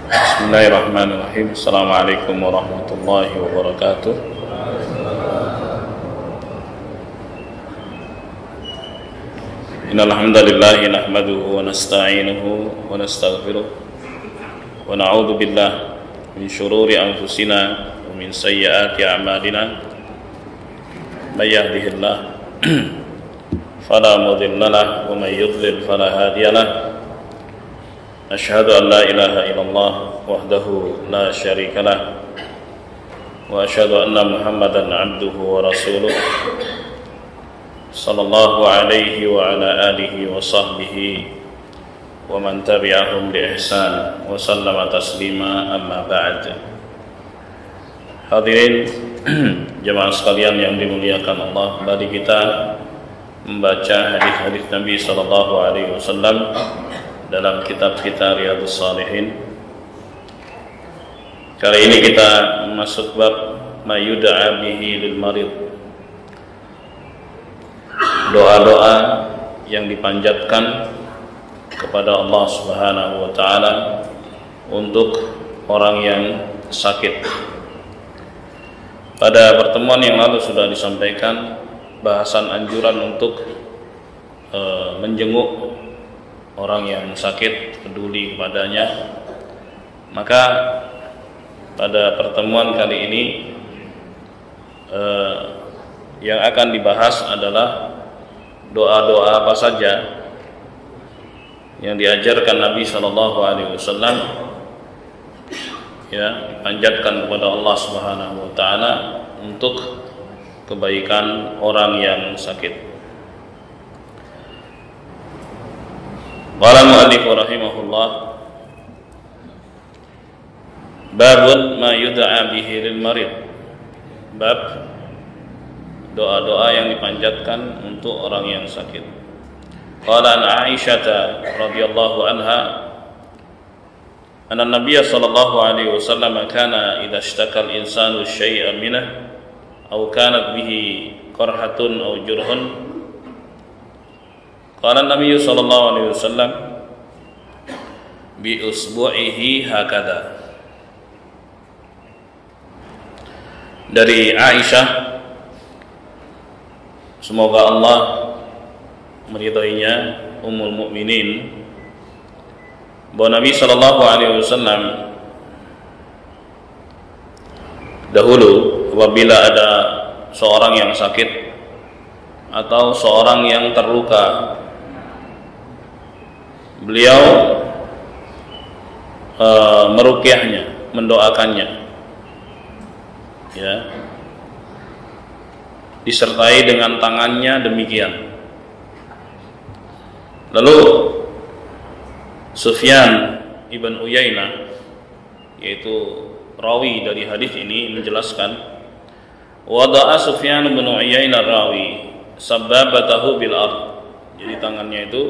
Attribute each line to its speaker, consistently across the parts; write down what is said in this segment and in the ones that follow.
Speaker 1: Bismillahirrahmanirrahim. Assalamualaikum warahmatullahi wabarakatuh. Innal hamdalillah nahmaduhu wa nasta'inuhu wa nastaghfiruh wa na'udzu billahi min shururi anfusina wa min sayyiati a'malina. May yahdihillahu fala mudilla lahu wa may yudlil fala hadiya lahu. Asyhadu an la ilaha illallah wahdahu la syarika lah wa asyhadu anna Muhammadan abduhu wa rasuluh sallallahu alaihi wa ala alihi wa sahbihi wa man tabi'ahum bi ihsan wa sallama taslima, amma ba'd. Hadirin jemaah sekalian yang dimuliakan Allah, mari kita membaca hadis-hadis Nabi sallallahu alaihi wasallam dalam kitab kita Riyadhus Shalihin. Kali ini kita masuk bab mayud'a bihi lil marid, doa-doa yang dipanjatkan kepada Allah Subhanahu wa taala untuk orang yang sakit. Pada pertemuan yang lalu sudah disampaikan bahasan anjuran untuk menjenguk orang yang sakit, peduli kepadanya. Maka pada pertemuan kali ini yang akan dibahas adalah doa-doa apa saja yang diajarkan Nabi Shallallahu Alaihi Wasallam, ya, dipanjatkan kepada Allah Subhanahu Wa Taala untuk kebaikan orang yang sakit. Qala al-mu'allif rahimahullah, babun ma yud'a bihi lil marid, bab doa-doa yang dipanjatkan untuk orang yang sakit. Qala an Aisyah radhiyallahu anha anna Nabiy sallallahu alaihi wasallam kana idza ishtaka al-insanu syai'an minhu aw kanat bihi qarhatun aw jurhun qala Nabi sallallahu alaihi wasallam bi usbu'ihi hakadha. Dari Aisyah, semoga Allah meridainya, Ummul Mukminin, bahwa Nabi sallallahu alaihi wasallam dahulu apabila ada seorang yang sakit atau seorang yang terluka, beliau meruqyahnya, mendoakannya, ya, disertai dengan tangannya demikian. Lalu Sufyan ibn Uyainah, yaitu rawi dari hadis ini, menjelaskan, wada'a Sufyan ibn Uyainah rawi sababatahu bil ard, jadi tangannya itu,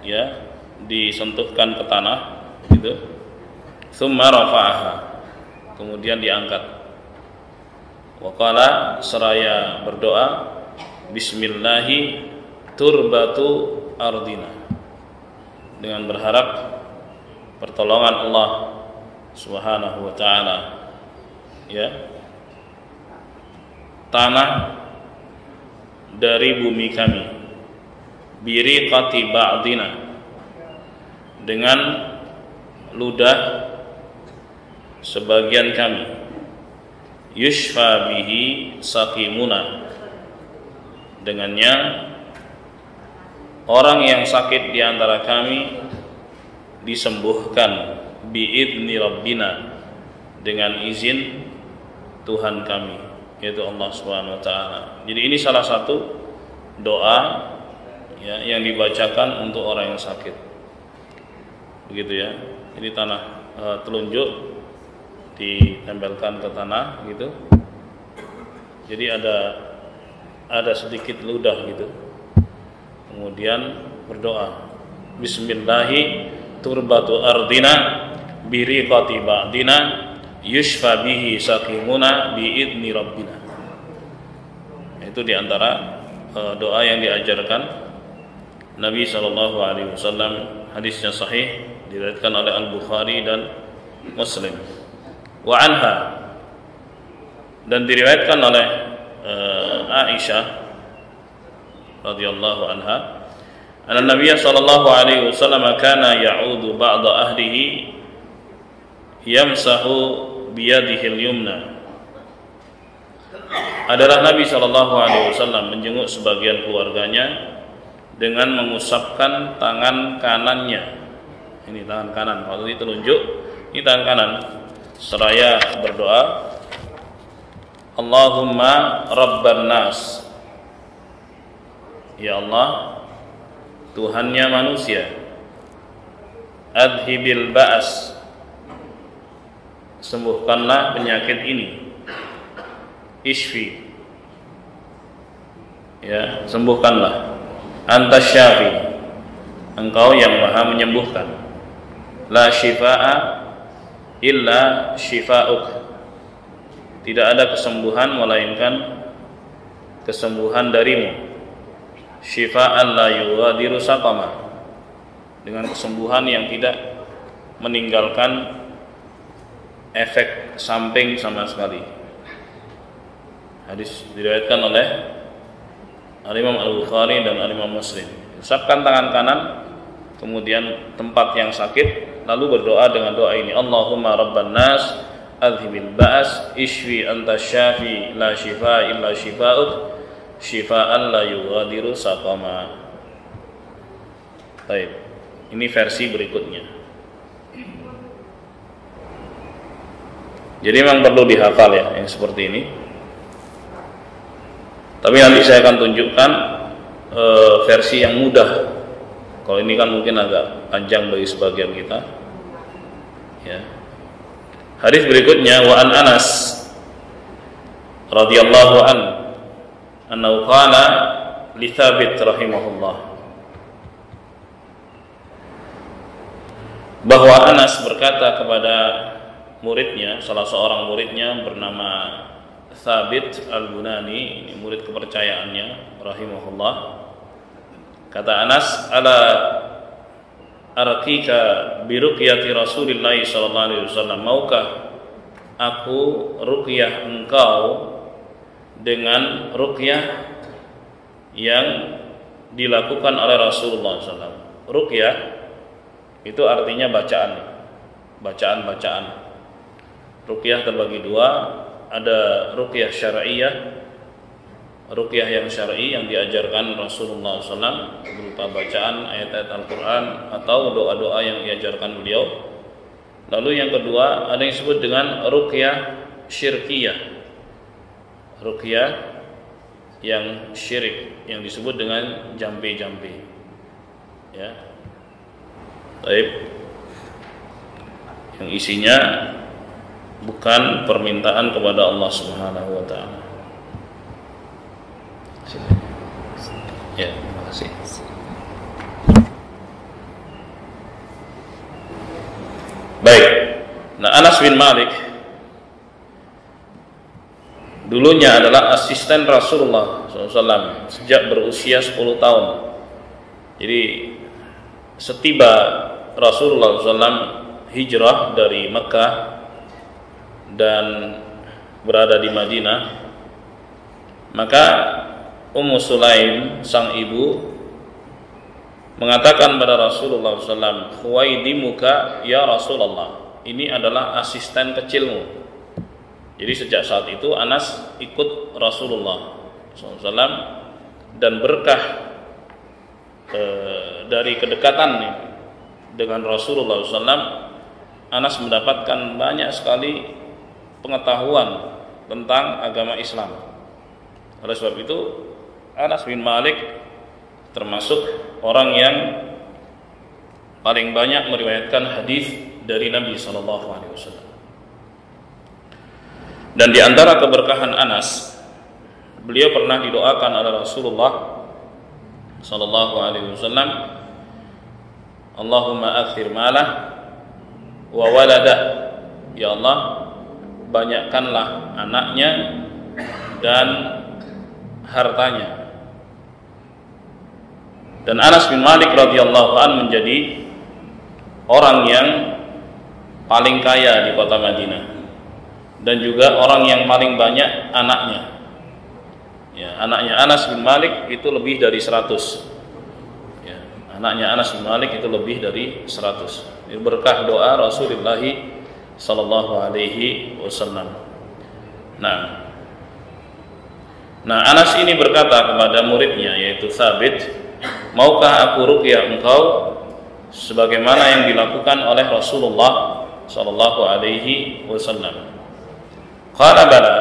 Speaker 1: ya, disentuhkan ke tanah gitu, thumma rafa'aha, kemudian diangkat, wa qala, seraya berdoa, bismillahi turbatu ardina, dengan berharap pertolongan Allah Subhanahu wa taala, ya, tanah dari bumi kami, biriqati ba'dina, dengan ludah sebagian kami, yushfa bihi saqimuna, dengannya orang yang sakit di antara kami disembuhkan, biidzni rabbina, dengan izin Tuhan kami, yaitu Allah Subhanahu wa taala. Jadi ini salah satu doa, ya, yang dibacakan untuk orang yang sakit. Begitu, ya. Jadi tanah telunjuk ditempelkan ke tanah gitu. Jadi ada sedikit ludah gitu. Kemudian berdoa, bismillahi turbatu ardina biriqati ba'dina yushfa bihi saqimuna biidzni rabbina. Itu diantara doa yang diajarkan Nabi SAW. Hadisnya sahih, diriwayatkan oleh Al-Bukhari dan Muslim. Wa anha, dan diriwayatkan oleh Aisyah radhiyallahu anha, anna Nabiy sallallahu alaihi wasallam kana ya'udu ba'da ahlihi yamsahu biyadihi al-yumna. Adalah Nabi sallallahu alaihi wasallam menjenguk sebagian keluarganya dengan mengusapkan tangan kanannya. Ini tangan kanan, waktu itu telunjuk, ini tangan kanan. Seraya berdoa, Allahumma rabban nas, ya Allah Tuhannya manusia, adhibil ba'as, sembuhkanlah penyakit ini, ishfi, ya, sembuhkanlah, antas syafi, engkau yang maha menyembuhkan, la syifaa illa syifa'uk, tidak ada kesembuhan melainkan kesembuhan darimu, syifa'an la yughadiru saqama, dengan kesembuhan yang tidak meninggalkan efek samping sama sekali. Hadis diriwayatkan oleh Al-Imam Al-Bukhari dan Al-Imam Muslim. Usapkan tangan kanan, kemudian tempat yang sakit, lalu berdoa dengan doa ini, Allahumma rabban nas adhibil ba'as ishfi anta syafi la shifa illa shifa'uk syifa'an la yughadiru saqama. Baik, ini versi berikutnya. Jadi memang perlu dihafal ya yang seperti ini. Tapi nanti saya akan tunjukkan versi yang mudah. Kalau ini kan mungkin agak panjang bagi sebagian kita. Ya. Hadis berikutnya, wa an Anas radhiyallahu anhu qala li Tsabit rahimahullah, bahwa Anas berkata kepada muridnya, salah seorang muridnya bernama Tsabit Al-Bunani, ini murid kepercayaannya rahimahullah. Kata Anas, ala arqika bi ruqyati Rasulillah sallallahu alaihi wasallam, maukah aku ruqyah engkau dengan ruqyah yang dilakukan oleh Rasulullah SAW. Ruqyah itu artinya bacaan-bacaan. Ruqyah terbagi dua, ada ruqyah syar'iyah, ruqyah yang syar'i yang diajarkan Rasulullah SAW berupa bacaan ayat-ayat Al-Quran atau doa-doa yang diajarkan beliau. Lalu yang kedua ada yang disebut dengan ruqyah syirkiyah, ruqyah yang syirik yang disebut dengan jampi-jampi. Ya, baik, yang isinya bukan permintaan kepada Allah Subhanahu wa taala. Ya, terima kasih. Baik. Nah, Anas bin Malik dulunya adalah asisten Rasulullah SAW sejak berusia 10 tahun. Jadi setiba Rasulullah SAW hijrah dari Mekah dan berada di Madinah, maka Ummu Sulaim sang ibu mengatakan pada Rasulullah SAW, "Khuwaidimuka ya Rasulullah." Ini adalah asisten kecilmu. Jadi sejak saat itu Anas ikut Rasulullah SAW, dan berkah dari kedekatan dengan Rasulullah SAW, Anas mendapatkan banyak sekali pengetahuan tentang agama Islam. Oleh sebab itu Anas bin Malik termasuk orang yang paling banyak meriwayatkan hadis dari Nabi SAW. Dan di antara keberkahan Anas, beliau pernah didoakan oleh Rasulullah SAW, Allahumma akthir malah wa waladah, ya Allah banyakkanlah anaknya dan hartanya. Dan Anas bin Malik radhiyallahu anhu menjadi orang yang paling kaya di kota Madinah, dan juga orang yang paling banyak anaknya. Ya, anaknya Anas bin Malik itu lebih dari 100. Ya, anaknya Anas bin Malik itu lebih dari 100. Ini berkah doa Rasulullah sallallahu alaihi wasallam. Nah, Anas ini berkata kepada muridnya yaitu Thabit, "Maukah aku ruqyah engkau sebagaimana yang dilakukan oleh Rasulullah sallallahu alaihi wasallam?" Qala bala.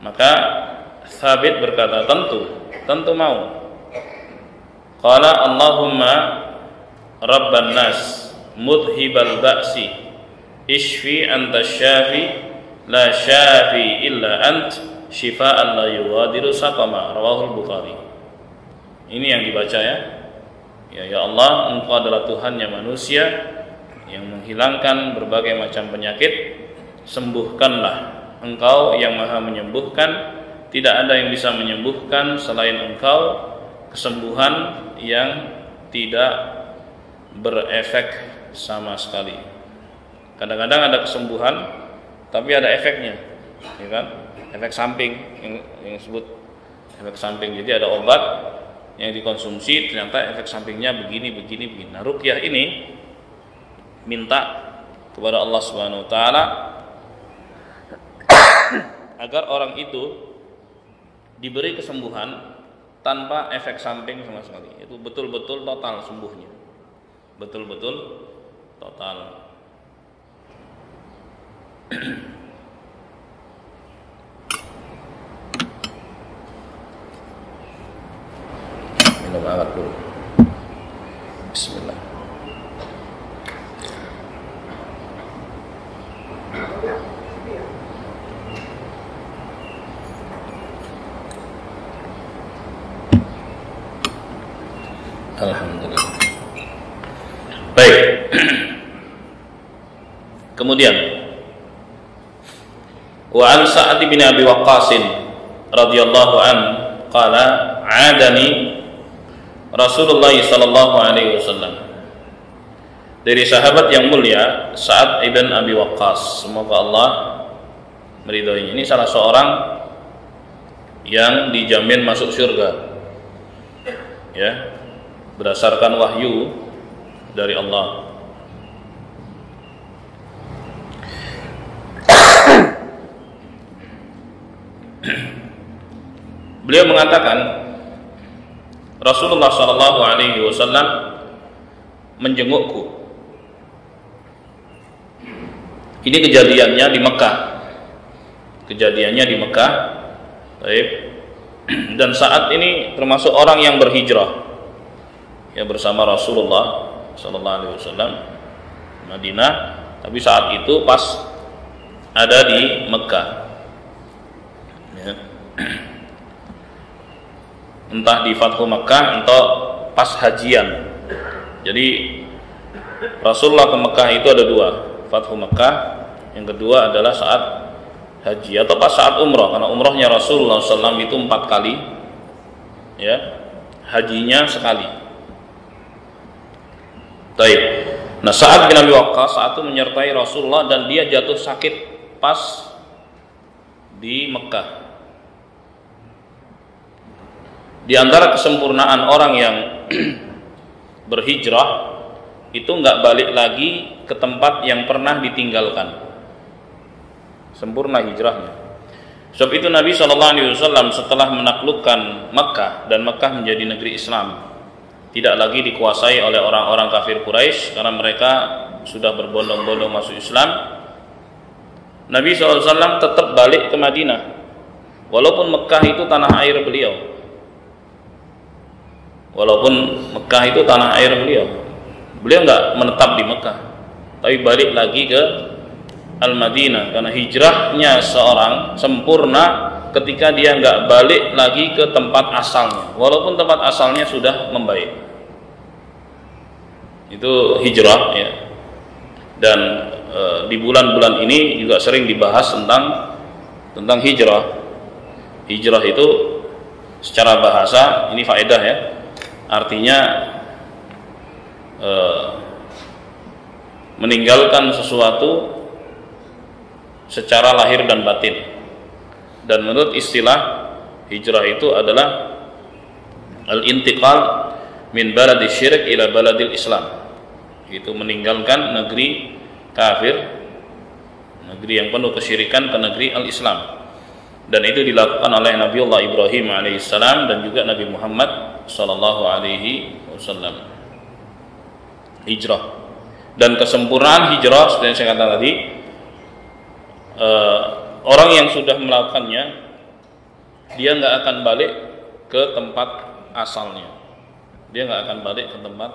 Speaker 1: Maka Thabit berkata, tentu mau. Qala Allahumma rabban nas mudhibal ba'si ishfi anta syafi la syafi illa ant shifaan la yughadiru saqama, rawahul Bukhari. Ini yang dibaca ya. Ya Allah, Engkau adalah Tuhannya manusia yang menghilangkan berbagai macam penyakit. Sembuhkanlah, Engkau yang maha menyembuhkan, tidak ada yang bisa menyembuhkan selain Engkau, kesembuhan yang tidak berefek sama sekali. Kadang-kadang ada kesembuhan tapi ada efeknya, ya kan? Efek samping yang disebut efek samping. Jadi ada obat yang dikonsumsi ternyata efek sampingnya begini. Nah, ruqyah ini minta kepada Allah Subhanahu wa taala agar orang itu diberi kesembuhan tanpa efek samping sama sekali. Itu betul-betul total sembuhnya. Betul-betul total. Minum air dulu. Bismillah. Alhamdulillah. Baik. Kemudian wa an Sa'ad bin Abi Waqqas radhiyallahu anhu qala 'adani Rasulullah sallallahu alaihi wasallam. Dari sahabat yang mulia Sa'ad ibn Abi Waqqas, semoga Allah meridhoinya. Ini salah seorang yang dijamin masuk surga. Ya, berdasarkan wahyu dari Allah. Beliau mengatakan Rasulullah sallallahu alaihi wasallam menjengukku. Ini kejadiannya di Mekah. Baik. Dan saat ini termasuk orang yang berhijrah ya bersama Rasulullah sallallahu alaihi wasallam Madinah, tapi saat itu pas ada di Mekah. Ya. Entah di Fathu Mekah atau pas hajian. Jadi Rasulullah ke Mekah itu ada dua, Fathu Mekah, yang kedua adalah saat haji atau pas saat umrah, karena umrahnya Rasulullah SAW itu 4 kali, ya, hajinya sekali. Baik. Nah, Sa'ad bin Abi Waqqas saat itu menyertai Rasulullah dan dia jatuh sakit pas di Mekah. Di antara kesempurnaan orang yang berhijrah itu nggak balik lagi ke tempat yang pernah ditinggalkan. Sempurna hijrahnya. Sebab itu Nabi SAW setelah menaklukkan Mekah dan Mekah menjadi negeri Islam, tidak lagi dikuasai oleh orang-orang kafir Quraisy karena mereka sudah berbondong-bondong masuk Islam. Nabi SAW tetap balik ke Madinah, walaupun Mekah itu tanah air beliau. Beliau nggak menetap di Mekah, tapi balik lagi ke Al-Madinah karena hijrahnya seorang sempurna ketika dia nggak balik lagi ke tempat asalnya, walaupun tempat asalnya sudah membaik. Itu hijrah ya. Dan di bulan-bulan ini juga sering dibahas tentang hijrah. Hijrah itu secara bahasa ini faedah ya. Artinya meninggalkan sesuatu secara lahir dan batin. Dan menurut istilah hijrah itu adalah al-intiqal min baladi syirik ila baladil Islam. Itu meninggalkan negeri kafir, negeri yang penuh kesyirikan, ke negeri al-Islam. Dan itu dilakukan oleh Nabiullah Ibrahim alaihissalam dan juga Nabi Muhammad sallallahu alaihi wasallam. Hijrah dan kesempurnaan hijrah seperti yang saya katakan tadi, orang yang sudah melakukannya dia nggak akan balik ke tempat asalnya. Dia nggak akan balik ke tempat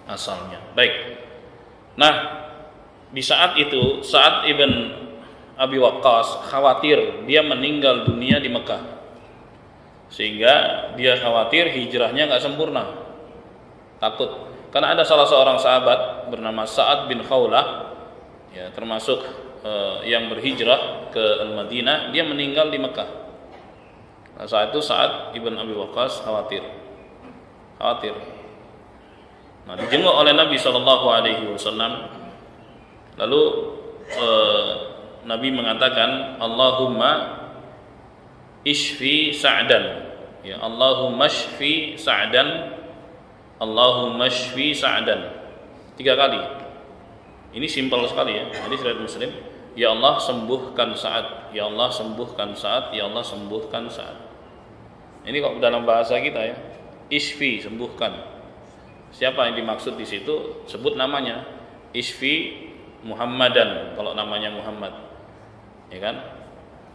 Speaker 1: asalnya. Baik. Nah, di saat itu, saat Ibn Abi Waqqas khawatir dia meninggal dunia di Mekah, sehingga dia khawatir hijrahnya nggak sempurna, takut. Karena ada salah seorang sahabat bernama Sa'ad bin Khawlah, ya, termasuk yang berhijrah ke Al-Madinah, dia meninggal di Mekah. Nah, saat itu Sa'ad ibn Abi Waqqas khawatir. Nah, dijenguk oleh Nabi SAW. Lalu Nabi mengatakan, Allahumma ishfi Sa'dan, ya, Allahumma ishfi Sa'dan, Allahumma ishfi Sa'dan, 3 kali. Ini simpel sekali ya. Hadis riwayat Muslim. Ya Allah sembuhkan Sa'ad, ya Allah sembuhkan Sa'ad, ya Allah sembuhkan Sa'ad. Ini kok dalam bahasa kita ya. Ishfi, sembuhkan. Siapa yang dimaksud di situ? Sebut namanya. Ishfi Muhammadan, kalau namanya Muhammad. Ya kan?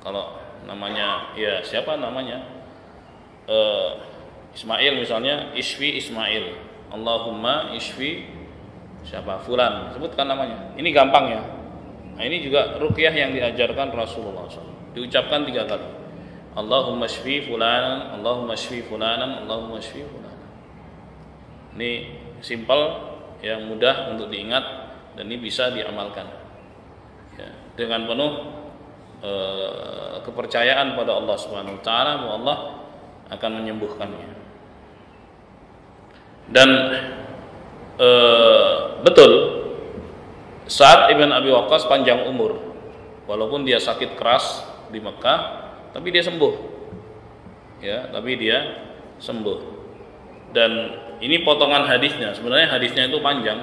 Speaker 1: Kalau namanya, ya siapa namanya? Ismail misalnya, Ishfi Ismail. Allahumma Ishfi siapa? Fulan. Sebutkan namanya. Ini gampang ya. Nah, ini juga ruqyah yang diajarkan Rasulullah SAW. Diucapkan 3 kali. Allahumma shfi fulanan, Allahumma shfi fulanan, Allahumma shfi fulanan. Ini simpel, yang mudah untuk diingat, dan ini bisa diamalkan ya, dengan penuh kepercayaan pada Allah Subhanahu wa taala bahwa Allah akan menyembuhkannya. Dan betul, Sa'ad ibn Abi Waqqas panjang umur, walaupun dia sakit keras di Mekah, tapi dia sembuh, ya, tapi dia sembuh. Dan ini potongan hadisnya. Sebenarnya hadisnya itu panjang.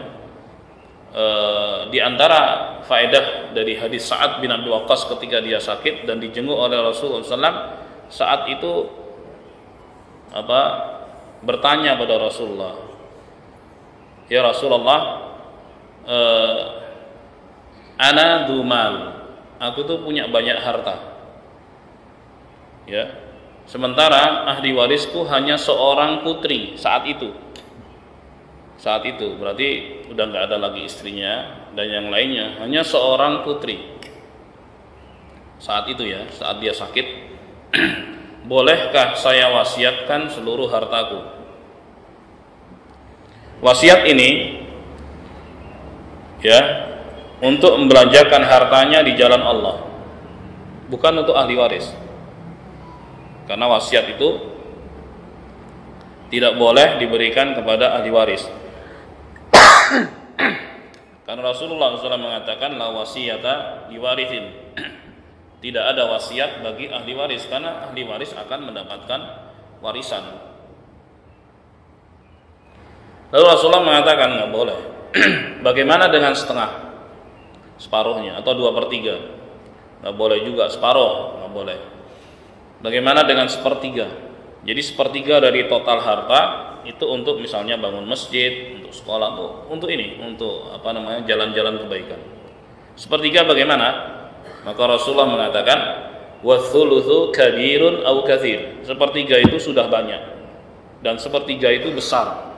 Speaker 1: Di antara faedah dari hadis Sa'ad bin Abi Waqqas ketika dia sakit dan dijenguk oleh Rasulullah SAW, saat itu bertanya pada Rasulullah, ya Rasulullah, ana dumal, aku tuh punya banyak harta, ya, sementara ahli warisku hanya seorang putri saat itu berarti udah nggak ada lagi istrinya dan yang lainnya, hanya seorang putri saat itu ya, saat dia sakit. Bolehkah saya wasiatkan seluruh hartaku? Wasiat ini ya untuk membelanjakan hartanya di jalan Allah, bukan untuk ahli waris. Karena wasiat itu tidak boleh diberikan kepada ahli waris. Karena Rasulullah SAW mengatakan la wasiyata liwarithin, tidak ada wasiat bagi ahli waris, karena ahli waris akan mendapatkan warisan. Lalu Rasulullah mengatakan nggak boleh. Bagaimana dengan setengah, separuhnya, atau 2/3? Nggak boleh juga, separuh nggak boleh. Bagaimana dengan 1/3? Jadi 1/3 dari total harta itu untuk misalnya bangun masjid, untuk sekolah, untuk ini, untuk jalan-jalan kebaikan. 1/3 bagaimana? Maka Rasulullah mengatakan wa thulutsu kabirun aw katsir. 1/3 itu sudah banyak dan 1/3 itu besar.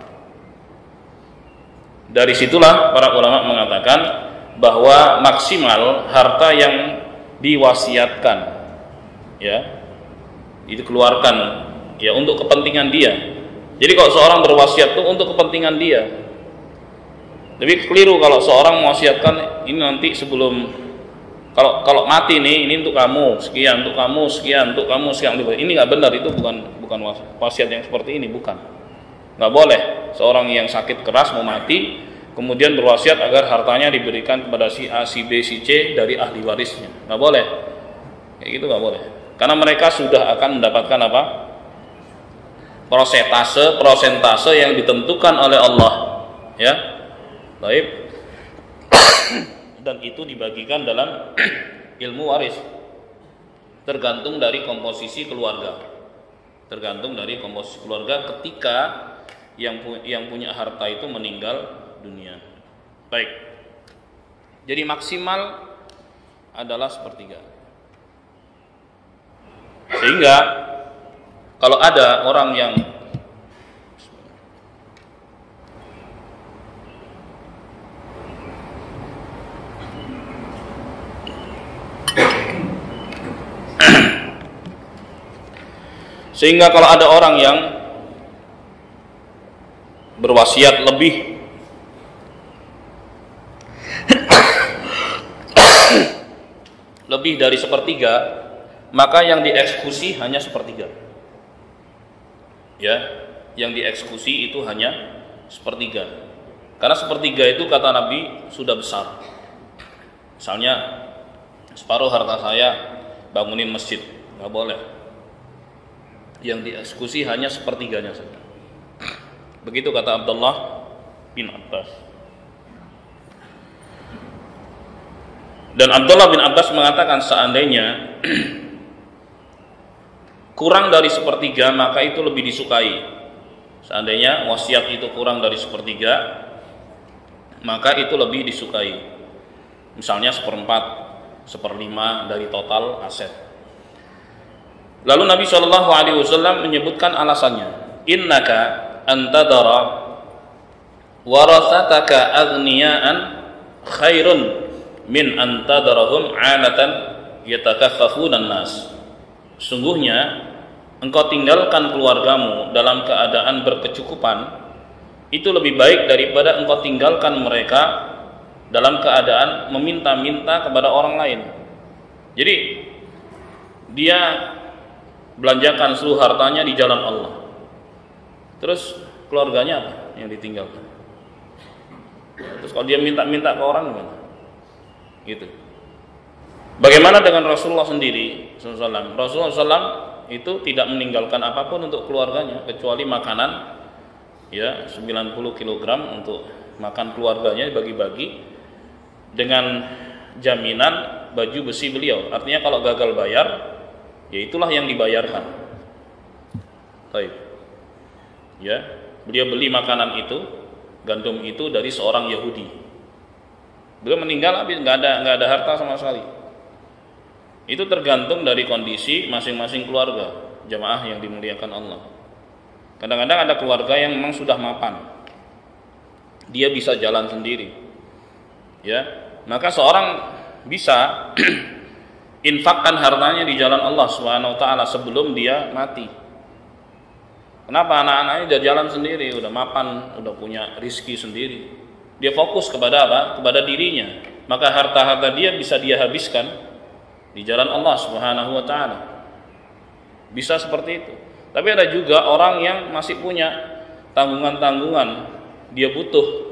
Speaker 1: Dari situlah para ulama mengatakan bahwa maksimal harta yang diwasiatkan ya dikeluarkan ya untuk kepentingan dia. Jadi kalau seorang berwasiat itu untuk kepentingan dia. Tapi keliru kalau seorang mewasiatkan ini nanti sebelum kalau mati nih, ini untuk kamu sekian, untuk kamu sekian, untuk kamu sekian. Ini nggak benar, itu bukan wasiat yang seperti ini, bukan. Nggak boleh seorang yang sakit keras mau mati kemudian berwasiat agar hartanya diberikan kepada si A, si B, si C dari ahli warisnya. Nggak boleh, kayak gitu nggak boleh, karena mereka sudah akan mendapatkan apa? Prosentase yang ditentukan oleh Allah, ya. Baik. Dan itu dibagikan dalam ilmu waris, tergantung dari komposisi keluarga. Tergantung dari komposisi keluarga ketika yang punya harta itu meninggal dunia. Baik. Jadi maksimal adalah sepertiga. Sehingga kalau ada orang yang berwasiat lebih dari sepertiga, maka yang dieksekusi hanya sepertiga. Ya, yang dieksekusi itu hanya sepertiga. Karena sepertiga itu kata Nabi sudah besar. Misalnya separuh harta saya bangunin masjid, nggak boleh. Yang dieksekusi hanya sepertiganya saja. Begitu kata Abdullah bin Abbas. Dan Abdullah bin Abbas mengatakan seandainya kurang dari sepertiga maka itu lebih disukai. Seandainya wasiat itu kurang dari sepertiga maka itu lebih disukai. Misalnya 1/4, 1/5 dari total aset. Lalu Nabi SAW menyebutkan alasannya, innaka antadara warasataka aghniyaan khairun min antadarahum 'alatan yatakaffafunan nas. Sungguhnya engkau tinggalkan keluargamu dalam keadaan berkecukupan itu lebih baik daripada engkau tinggalkan mereka dalam keadaan meminta-minta kepada orang lain. Jadi dia belanjakan seluruh hartanya di jalan Allah. Terus keluarganya apa yang ditinggalkan? Terus kalau dia minta-minta ke orang gimana? Gitu. Bagaimana dengan Rasulullah sendiri SAW? Rasulullah SAW itu tidak meninggalkan apapun untuk keluarganya kecuali makanan, ya 90 kg untuk makan keluarganya dibagi-bagi dengan jaminan baju besi beliau. Artinya kalau gagal bayar, ya itulah yang dibayarkan. Baik. Ya, beliau beli makanan itu, gandum itu dari seorang Yahudi. Beliau meninggal habis nggak ada harta sama sekali. Itu tergantung dari kondisi masing-masing keluarga, jamaah yang dimuliakan Allah. Kadang-kadang ada keluarga yang memang sudah mapan, dia bisa jalan sendiri, ya, maka seorang bisa infakkan hartanya di jalan Allah Subhanahu Wa Taala sebelum dia mati. Kenapa? Anak-anaknya udah jalan sendiri, udah mapan, udah punya rizki sendiri. Dia fokus kepada apa? Kepada dirinya. Maka harta-harta dia bisa dia habiskan di jalan Allah Subhanahu Wa Taala. Bisa seperti itu. Tapi ada juga orang yang masih punya tanggungan-tanggungan, dia butuh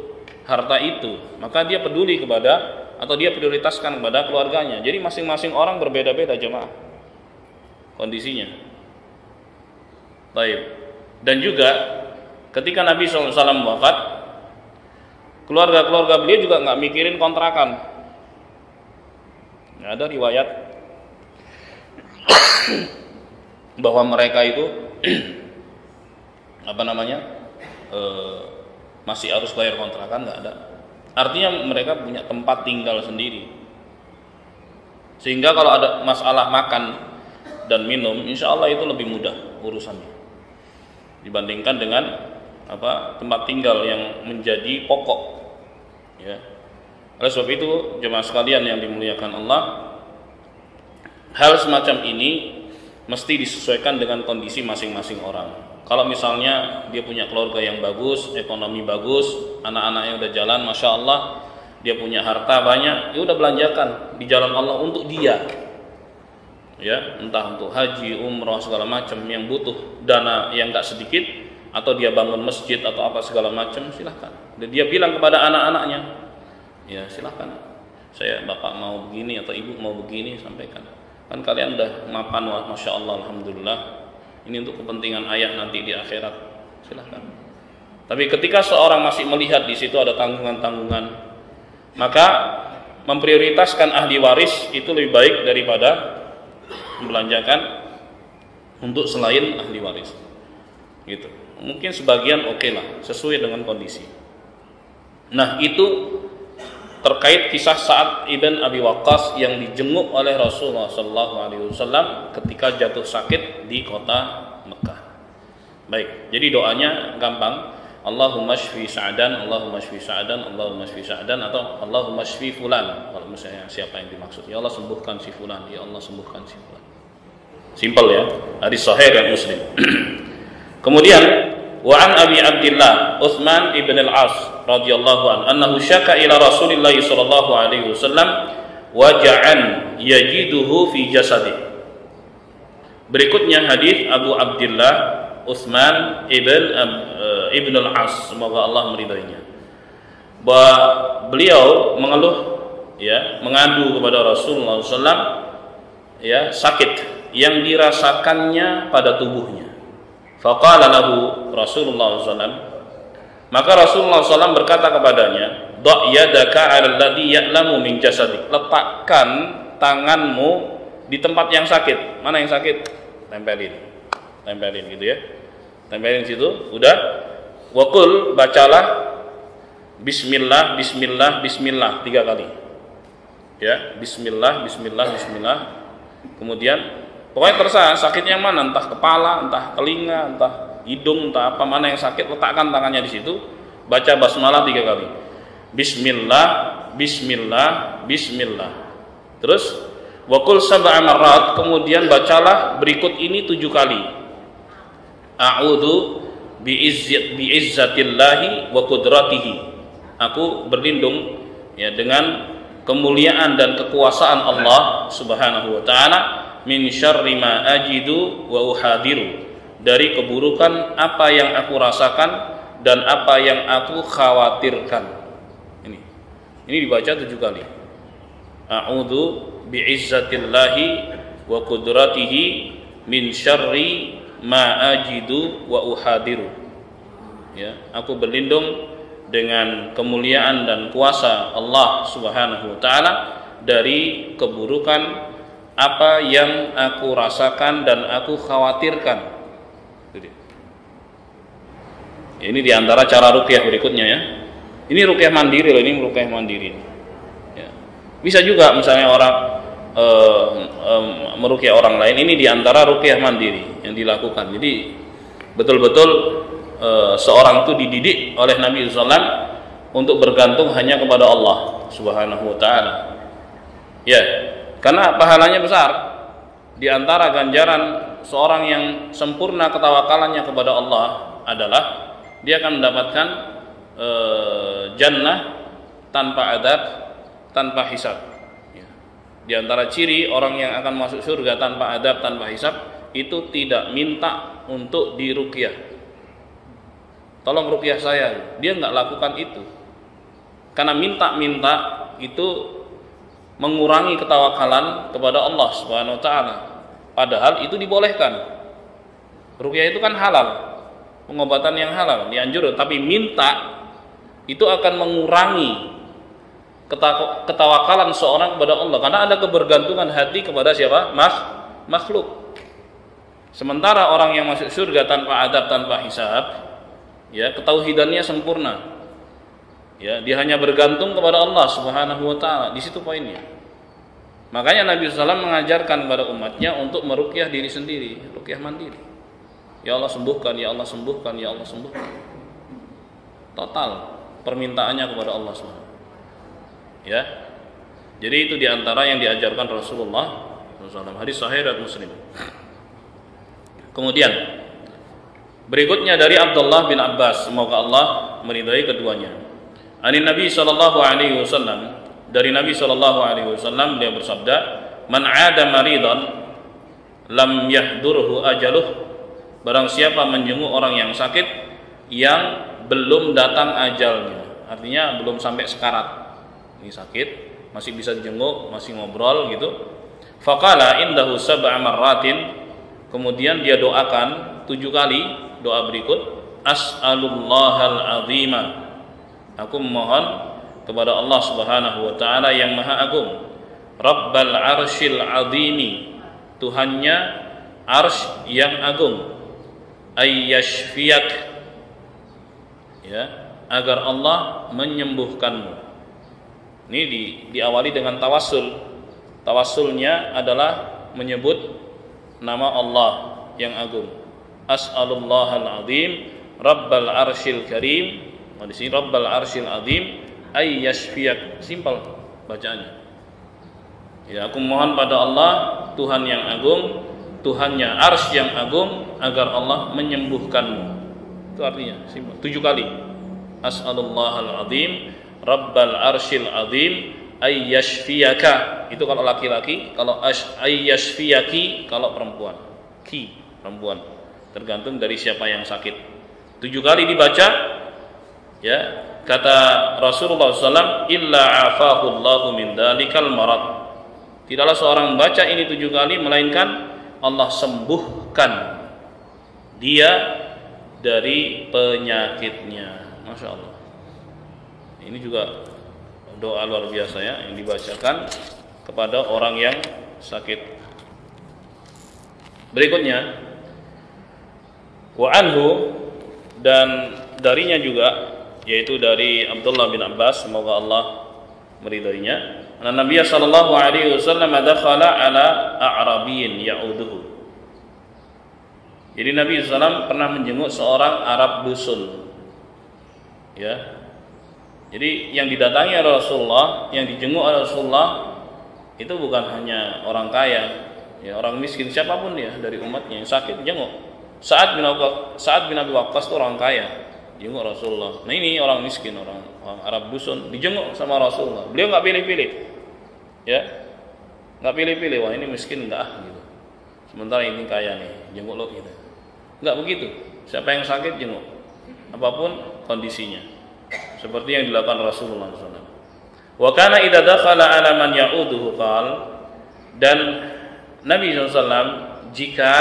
Speaker 1: harta itu, maka dia peduli kepada atau dia prioritaskan kepada keluarganya. Jadi masing-masing orang berbeda-beda jemaah kondisinya. Baik. Dan juga ketika Nabi SAW wafat, keluarga-keluarga beliau juga nggak mikirin kontrakan. Nggak ada riwayat bahwa mereka itu masih harus bayar kontrakan, nggak ada. Artinya mereka punya tempat tinggal sendiri, sehingga kalau ada masalah makan dan minum, insya Allah itu lebih mudah urusannya dibandingkan dengan tempat tinggal yang menjadi pokok, ya. Oleh sebab itu jemaah sekalian yang dimuliakan Allah, hal semacam ini mesti disesuaikan dengan kondisi masing-masing orang. Kalau misalnya dia punya keluarga yang bagus, ekonomi bagus, anak-anaknya udah jalan, masya Allah, dia punya harta banyak, ya udah belanjakan di jalan Allah untuk dia, ya, entah untuk haji, umroh segala macam yang butuh dana yang nggak sedikit, atau dia bangun masjid atau apa segala macam, silahkan. Dan dia bilang kepada anak-anaknya, ya silahkan, saya bapak mau begini atau ibu mau begini, sampaikan. Kan kalian udah mapan, wah, masya Allah, alhamdulillah. Ini untuk kepentingan ayah nanti di akhirat, silahkan. Tapi ketika seorang masih melihat di situ ada tanggungan-tanggungan, maka memprioritaskan ahli waris itu lebih baik daripada membelanjakan untuk selain ahli waris. Gitu. Mungkin sebagian oke lah, sesuai dengan kondisi. Nah, itu terkait kisah Sa'ad ibn Abi Waqqas yang dijenguk oleh Rasulullah SAW ketika jatuh sakit di kota Mekah. Baik, jadi doanya gampang. Allahumma shfi Sa'dan, Allahumma shfi Sa'dan, Allahumma shfi Sa'dan, atau Allahumma shfi fulan. Kalau misalnya siapa yang dimaksud, ya Allah sembuhkan si fulan, ya Allah sembuhkan si fulan. Simpel ya. Hadis sahih dan Muslim. Kemudian wa an Abi Abdillah Utsman ibn al-As radhiyallahu anhu annahu syaka ila Rasulillah sallallahu alaihi wasallam waja'an yajiduhu fi jasadihi. Berikutnya hadis Abu Abdillah Utsman ibn al-As, semoga Allah meridainya, bahwa beliau mengeluh, ya, mengadu kepada Rasulullah SAW, ya, sakit yang dirasakannya pada tubuhnya. Faqala lahu Rasulullah SAW, maka Rasulullah SAW berkata kepadanya, "Da' yadaka 'ala alladhi ya'lamu min jasadik." Letakkan tanganmu di tempat yang sakit. Mana yang sakit? Tempelin gitu ya. Tempelin situ, udah. Wa qul, bacalah bismillah, bismillah, bismillah 3 kali. Ya, bismillah, bismillah, bismillah. Kemudian pokoknya terserah sakitnya yang mana, entah kepala, entah telinga, entah hidung, entah apa, mana yang sakit, letakkan tangannya di situ. Baca basmalah 3 kali. Bismillah, bismillah, bismillah. Terus wa qul sab'a marrat, kemudian bacalah berikut ini 7 kali. A'udzu bi'izzatillahi wa qudratihi. Aku berlindung, ya, dengan kemuliaan dan kekuasaan Allah Subhanahu wa taala, min syarri ma ajidu wa uhadiru, dari keburukan apa yang aku rasakan dan apa yang aku khawatirkan. Ini dibaca 7 kali. A'udzu bi'izzatillahi wa qudratihi min syarri ma ajidu wa uhadiru. Ya, aku berlindung dengan kemuliaan dan kuasa Allah Subhanahu wa taala dari keburukan apa yang aku rasakan dan aku khawatirkan. Ini diantara cara ruqyah berikutnya, ya. Ini ruqyah mandiri loh, ini ruqyah mandiri. Ya. Bisa juga misalnya orang meruqyah orang lain, ini diantara ruqyah mandiri yang dilakukan. Jadi betul-betul seorang itu dididik oleh Nabi SAW untuk bergantung hanya kepada Allah Subhanahu wa taala. Ya, karena pahalanya besar. Di antara ganjaran seorang yang sempurna ketawakalannya kepada Allah adalah dia akan mendapatkan jannah tanpa adab, tanpa hisab. Di antara ciri orang yang akan masuk surga tanpa adab, tanpa hisab, itu tidak minta untuk diruqyah. Tolong ruqyah saya, dia nggak lakukan itu. Karena minta-minta itu mengurangi ketawakalan kepada Allah Subhanahu wa taala. Padahal itu dibolehkan. Ruqyah itu kan halal, pengobatan yang halal, dianjurkan, tapi minta itu akan mengurangi ketawakalan seorang kepada Allah, karena ada kebergantungan hati kepada siapa? Makhluk. Sementara orang yang masuk surga tanpa adab, tanpa hisab, ya, ketauhidannya sempurna. Ya, dia hanya bergantung kepada Allah Subhanahu wa taala. Di situ poinnya. Makanya Nabi SAW mengajarkan kepada umatnya untuk meruqyah diri sendiri, ruqyah mandiri. Ya Allah sembuhkan, ya Allah sembuhkan, ya Allah sembuhkan. Total permintaannya kepada Allah SWT. Ya, jadi itu diantara yang diajarkan Rasulullah SAW. Hadis sahih dan Muslim. Kemudian berikutnya dari Abdullah bin Abbas, semoga Allah meridai keduanya. Ani Nabi sallallahu alaihi wasallam, dari Nabi sallallahu alaihi wasallam, dia bersabda, "Man 'ada maridan lam yahdurhu ajaluh." Barang siapa menjenguk orang yang sakit, yang belum datang ajalnya, artinya belum sampai sekarat. Ini sakit, masih bisa dijenguk, masih ngobrol gitu. Faqala indahu sab'a marratin, kemudian dia doakan 7 kali doa berikut, as'alullahal azima, aku mohon kepada Allah Subhanahu wa taala yang maha agung, rabbal arsyil azimi, Tuhannya arsy yang agung, ayyashfiyak, ya, agar Allah menyembuhkanmu. Ini diawali dengan tawassul. Tawassulnya adalah menyebut nama Allah yang agung. As'alullahal azim, rabbal arsyil karim. Di sini rabbal arsyil azim ayyashfiyak, simpel bacaannya. Ya, aku mohon pada Allah, Tuhan yang agung, Tuhannya arsy yang agung, agar Allah menyembuhkanmu. Itu artinya simpel, 7 kali. As'alullahal azim, rabbal arsyil azim ayyashfiyaka. Itu kalau laki-laki, kalau ayyashfiyaki kalau perempuan. Ki, perempuan. Tergantung dari siapa yang sakit. 7 kali dibaca, ya. Kata Rasulullah SAW, illa afahullahu min dalikal marad. Tidaklah seorang baca ini 7 kali melainkan Allah sembuhkan dia dari penyakitnya. Masya Allah. Ini juga doa luar biasa ya, yang dibacakan kepada orang yang sakit. Berikutnya, wa anhu, dan darinya juga, yaitu dari Abdullah bin Abbas, semoga Allah meridainya, Nabi sallallahu alaihi wasallam dakhala ala a'rabiyyin ya'uduhu. Jadi Nabi SAW pernah menjenguk seorang Arab dusun. Ya. Jadi yang didatangi oleh Rasulullah, yang dijenguk oleh Rasulullah itu bukan hanya orang kaya, ya, orang miskin, siapapun dia dari umatnya yang sakit jenguk. Sa'ad bin Abi Waqqas itu orang kaya, jenguk Rasulullah. Nah ini orang miskin, orang Arab dusun dijenguk sama Rasulullah. Beliau nggak pilih-pilih, ya, nggak pilih-pilih. Wah ini miskin enggak gitu. Sementara ini kaya nih, jenguk lo gitu. Nggak begitu. Siapa yang sakit jenguk, apapun kondisinya. Seperti yang dilakukan Rasulullah SAW. Wa kana idza dakhala ala man ya'uduhu qal, dan Nabi SAW jika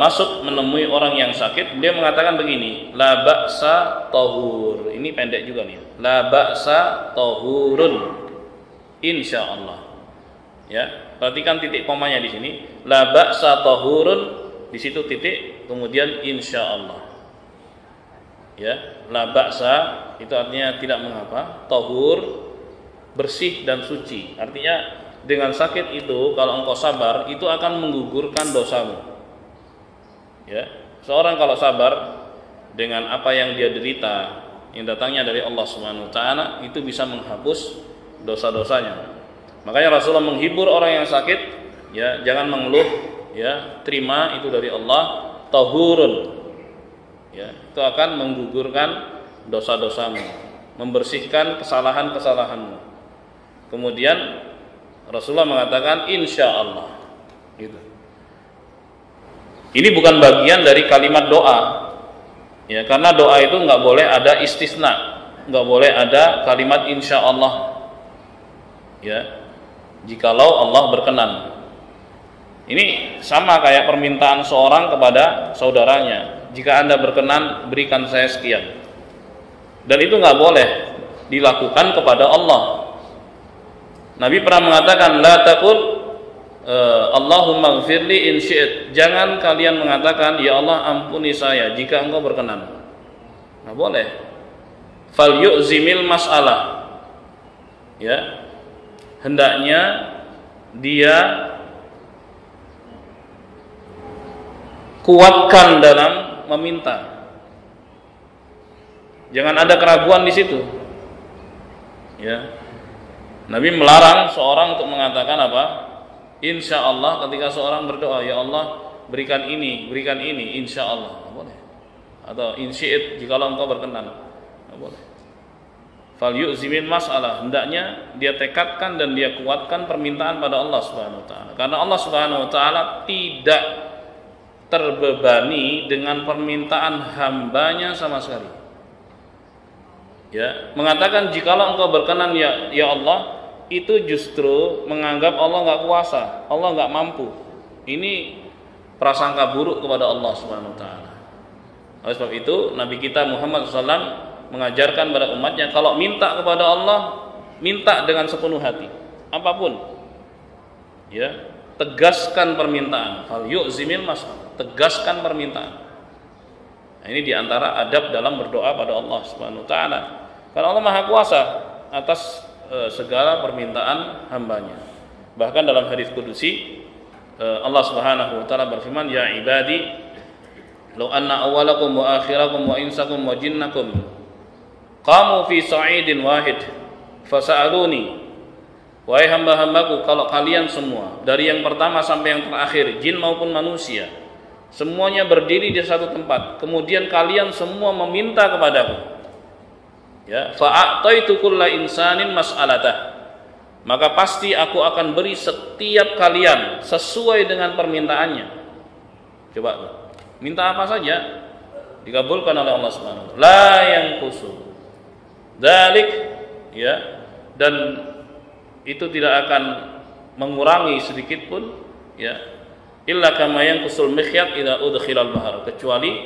Speaker 1: masuk menemui orang yang sakit, beliau mengatakan begini, la ba'sa tahur. Ini pendek juga nih. La ba'sa tahurun, insyaallah. Ya, perhatikan titik komanya di sini. La ba'sa tahurun, di situ titik, kemudian insyaallah. Ya, la ba'sa itu artinya tidak mengapa, tahur bersih dan suci. Artinya dengan sakit itu kalau engkau sabar itu akan menggugurkan dosamu. Ya, seorang kalau sabar dengan apa yang dia derita yang datangnya dari Allah Subhanahu wa taala itu bisa menghapus dosa-dosanya. Makanya Rasulullah menghibur orang yang sakit, ya, jangan mengeluh, ya, terima itu dari Allah, tahurun. Ya, itu akan menggugurkan dosa-dosamu, membersihkan kesalahan-kesalahanmu. Kemudian Rasulullah mengatakan insyaallah. Gitu. Ini bukan bagian dari kalimat doa, ya, karena doa itu nggak boleh ada istisna, nggak boleh ada kalimat insyaallah. Ya, jikalau Allah berkenan. Ini sama kayak permintaan seorang kepada saudaranya. Jika Anda berkenan, berikan saya sekian. Dan itu nggak boleh dilakukan kepada Allah. Nabi pernah mengatakan, la taqul Allahumma gfirli in syi'it. Jangan kalian mengatakan, ya Allah ampuni saya jika engkau berkenan. Nggak boleh. Fal yu'zimil mas'alah. Ya, hendaknya dia kuatkan dalam meminta. Jangan ada keraguan di situ. Ya. Nabi melarang seorang untuk mengatakan apa? Insya Allah ketika seorang berdoa, ya Allah berikan ini, insya Allah. Nggak boleh. Atau insyi'it jika engkau berkenan. Nggak boleh. Fal yu'zimin mas'alah, hendaknya dia tekadkan dan dia kuatkan permintaan pada Allah Subhanahu wa taala. Karena Allah Subhanahu wa taala tidak terbebani dengan permintaan hambanya sama sekali. Ya, mengatakan jikalau engkau berkenan ya Allah, itu justru menganggap Allah nggak kuasa, Allah nggak mampu. Ini prasangka buruk kepada Allah Subhanahu Wa Taala. Oleh sebab itu Nabi kita Muhammad SAW mengajarkan pada umatnya, kalau minta kepada Allah, minta dengan sepenuh hati, apapun. Ya, tegaskan permintaan. Fal yu'zimil mas'al, tegaskan permintaan. Nah, ini diantara adab dalam berdoa pada Allah Subhanahu Wa Taala. Karena Allah Maha Kuasa atas segala permintaan hambanya. Bahkan dalam hadis kudusi Allah Subhanahu Wa Taala berfirman, ya ibadi, law anna awwalakum wa akhirakum wa insakum wa jinnakum qamu fi sa'idin wahid fasa'aluni. Wahai hamba-hambaku, kalau kalian semua dari yang pertama sampai yang terakhir, jin maupun manusia, semuanya berdiri di satu tempat, kemudian kalian semua meminta kepadaku, ya, fa'ataitu kulla insanin mas'alatah, maka pasti aku akan beri setiap kalian sesuai dengan permintaannya. Coba minta apa saja dikabulkan oleh Allah Subhanahu wa taala. La yanqusu dzalik, ya, dan itu tidak akan mengurangi sedikit pun, ya, illa kama yanqusul mikhyat idza udkhilal bahar, kecuali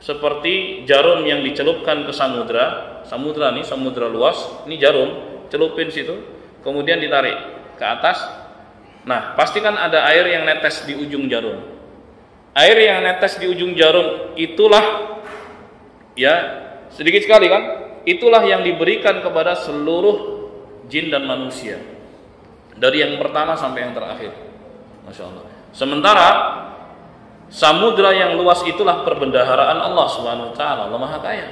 Speaker 1: seperti jarum yang dicelupkan ke samudra nih, samudra luas, ini jarum celupin situ, kemudian ditarik ke atas. Nah, pastikan ada air yang netes di ujung jarum. Air yang netes di ujung jarum itulah, ya, sedikit sekali kan, itulah yang diberikan kepada seluruh jin dan manusia, dari yang pertama sampai yang terakhir. Masya Allah. Sementara samudra yang luas itulah perbendaharaan Allah Subhanahu Wa Taala, Allah Maha Kaya.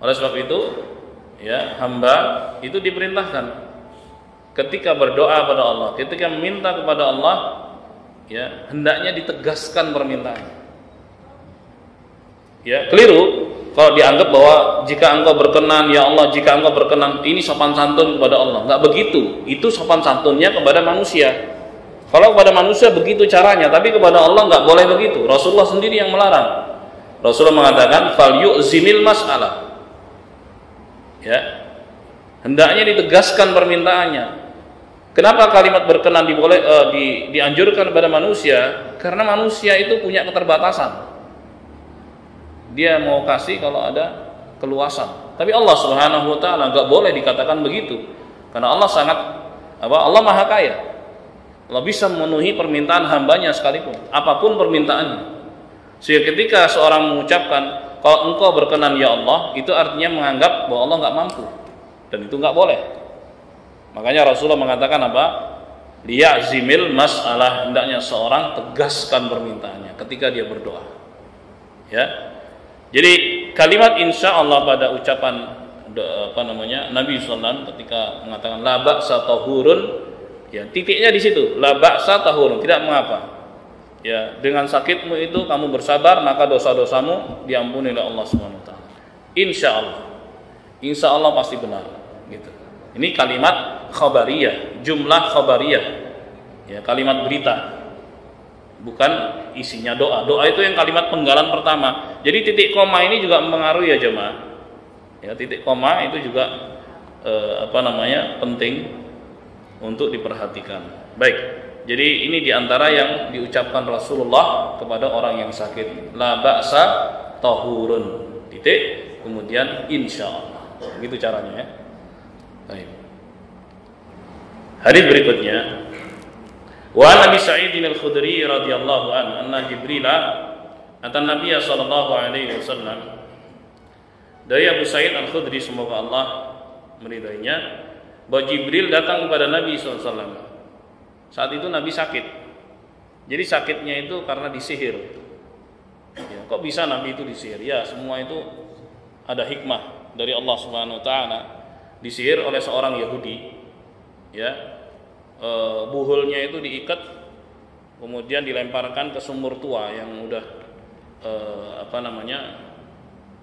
Speaker 1: Oleh sebab itu, ya, hamba itu diperintahkan ketika berdoa pada Allah, ketika meminta kepada Allah, ya, hendaknya ditegaskan permintaan. Ya, keliru kalau dianggap bahwa jika engkau berkenan ya Allah, jika engkau berkenan, ini sopan santun kepada Allah. Enggak begitu. Itu sopan santunnya kepada manusia. Kalau kepada manusia begitu caranya, tapi kepada Allah enggak boleh begitu. Rasulullah sendiri yang melarang. Rasulullah mengatakan fal yu'zimil mas'alah. Ya. Hendaknya ditegaskan permintaannya. Kenapa kalimat berkenan dianjurkan kepada manusia? Karena manusia itu punya keterbatasan. Dia mau kasih kalau ada keluasan. Tapi Allah Subhanahu Wa Taala enggak boleh dikatakan begitu. Karena Allah sangat Allah Maha Kaya. Allah bisa memenuhi permintaan hambanya sekalipun, apapun permintaannya. Sehingga ketika seorang mengucapkan kalau engkau berkenan ya Allah, itu artinya menganggap bahwa Allah enggak mampu. Dan itu enggak boleh. Makanya Rasulullah mengatakan apa? Liya'zimil mas'alah, hendaknya seorang tegaskan permintaannya ketika dia berdoa. Ya. Jadi kalimat insya Allah pada ucapan Nabi SAW ketika mengatakan la ba'sa tahurun, ya, titiknya di situ, la ba'sa tahurun, tidak mengapa. Ya, dengan sakitmu itu kamu bersabar, maka dosa-dosamu diampuni oleh Allah Subhanahu wa taala. Insya Allah pasti benar, gitu. Ini kalimat khabariyah, jumlah khabariyah. Ya, kalimat berita. Bukan isinya doa. Doa itu yang kalimat penggalan pertama. Jadi titik koma ini juga mempengaruhi ya jemaah. Ya, titik koma itu juga penting untuk diperhatikan. Baik. Jadi ini diantara yang diucapkan Rasulullah kepada orang yang sakit. La ba'sa tahurun. Titik. Kemudian insya Allah. Begitu caranya ya. Baik. Hadis berikutnya. Wa Nabi Sa'id al-Khudri radhiyallahu anhu anna Jibril atan Nabi sallallahu alaihi wasallam. Dari Abu Sa'id al-Khudri, semoga Allah meridainya, bahwa Jibril datang kepada Nabi sallallahu alaihi wasallam. Saat itu Nabi sakit. Jadi sakitnya itu karena disihir. Ya, kok bisa Nabi itu disihir? Ya, semua itu ada hikmah dari Allah Subhanahu wa taala. Disihir oleh seorang Yahudi. Ya. Buhulnya itu diikat, kemudian dilemparkan ke sumur tua yang udah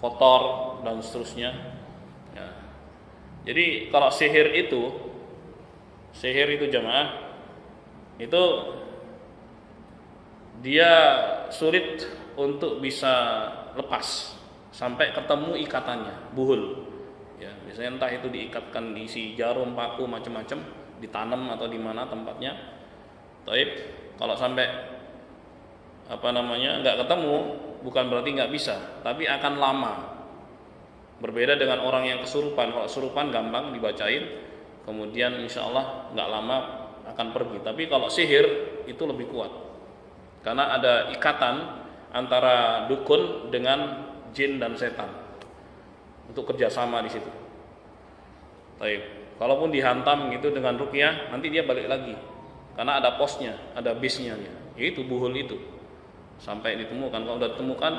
Speaker 1: kotor dan seterusnya. Ya. Jadi kalau sihir itu jamaah itu dia sulit untuk bisa lepas sampai ketemu ikatannya, buhul. Ya, biasanya entah itu diikatkan diisi jarum, paku, macam-macam, ditanam atau di mana tempatnya. Taib, kalau sampai nggak ketemu, bukan berarti nggak bisa, tapi akan lama. Berbeda dengan orang yang kesurupan. Kalau kesurupan gampang dibacain, kemudian insya Allah nggak lama akan pergi. Tapi kalau sihir itu lebih kuat, karena ada ikatan antara dukun dengan jin dan setan untuk kerjasama di situ. Taib. Kalaupun dihantam gitu dengan ruqyah, nanti dia balik lagi, karena ada posnya, ada bisnya, yaitu buhul itu. Sampai ditemukan. Kalau sudah ditemukan,